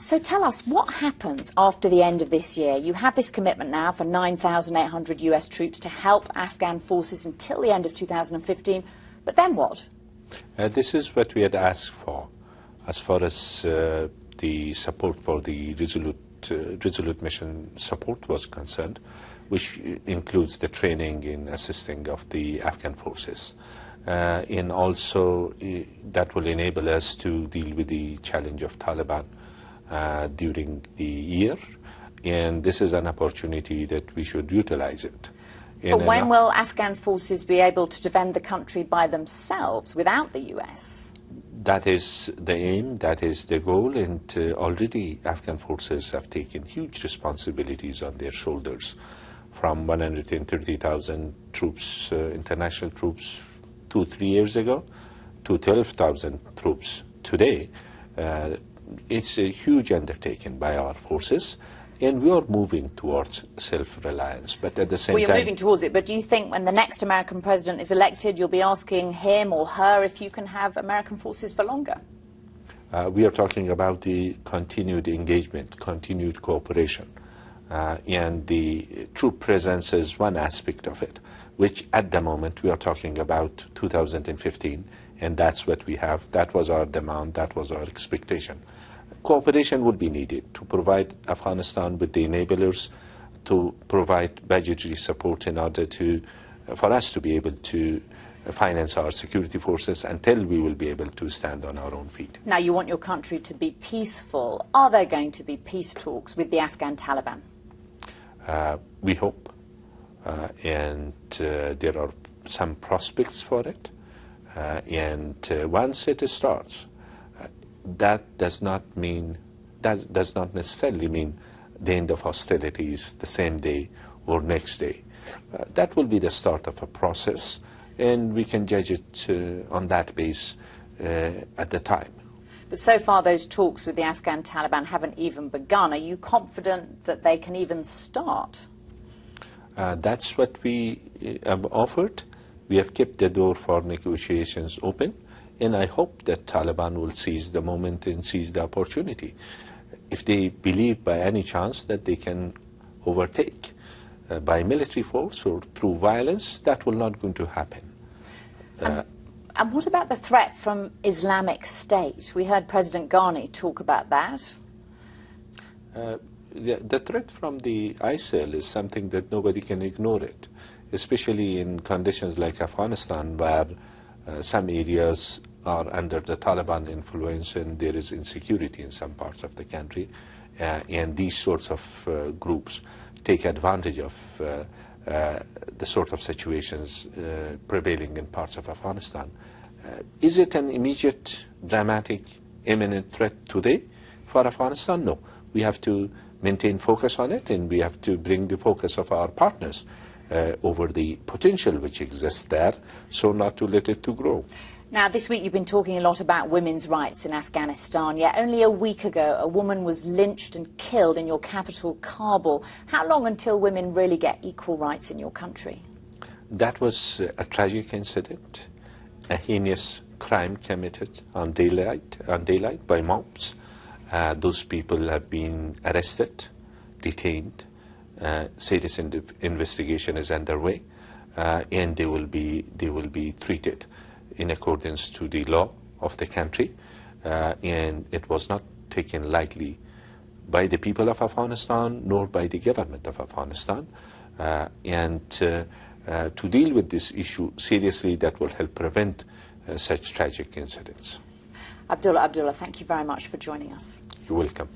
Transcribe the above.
So tell us, what happens after the end of this year? You have this commitment now for 9,800 US troops to help Afghan forces until the end of 2015, but then what? This is what we had asked for, as far as the support for the resolute mission support was concerned, which includes the training and assisting of the Afghan forces. And also that will enable us to deal with the challenge of Taliban during the year, and this is an opportunity that we should utilize it. But when will Afghan forces be able to defend the country by themselves without the US? That is the aim, that is the goal, and already Afghan forces have taken huge responsibilities on their shoulders, from 130,000 troops, international troops 2-3 years ago, to 12,000 troops today. It's a huge undertaking by our forces, and we are moving towards self-reliance. But at the same time... Well, you're moving towards it, but do you think when the next American president is elected, you'll be asking him or her if you can have American forces for longer? We are talking about the continued engagement, continued cooperation. And the troop presence is one aspect of it, which at the moment we are talking about 2015, and that's what we have. That was our demand, that was our expectation. Cooperation would be needed to provide Afghanistan with the enablers, to provide budgetary support in order for us to be able to finance our security forces until we will be able to stand on our own feet. Now, you want your country to be peaceful. Are there going to be peace talks with the Afghan Taliban? We hope, and there are some prospects for it. And once it starts, that does not necessarily mean the end of hostilities the same day or next day. That will be the start of a process, and we can judge it on that base at the time. But so far those talks with the Afghan Taliban haven't even begun. Are you confident that they can even start? That's what we have offered. We have kept the door for negotiations open, and I hope that Taliban will seize the moment and seize the opportunity. If they believe by any chance that they can overtake by military force or through violence, that will not going to happen. And what about the threat from Islamic State? We heard President Ghani talk about that. The threat from the ISIL is something that nobody can ignore it, especially in conditions like Afghanistan, where some areas are under the Taliban influence and there is insecurity in some parts of the country. And these sorts of groups take advantage of the sort of situations prevailing in parts of Afghanistan. Is it an immediate, dramatic, imminent threat today for Afghanistan? No. We have to maintain focus on it, and we have to bring the focus of our partners over the potential which exists there, so not to let it to grow. Now, this week you've been talking a lot about women's rights in Afghanistan, yet only a week ago a woman was lynched and killed in your capital, Kabul. How long until women really get equal rights in your country? That was a tragic incident, a heinous crime committed on daylight by mobs. Those people have been arrested, detained. Serious investigation is underway, and they will be treated in accordance to the law of the country, and it was not taken lightly by the people of Afghanistan nor by the government of Afghanistan, and to deal with this issue seriously, that will help prevent such tragic incidents. Abdullah, thank you very much for joining us. You're welcome.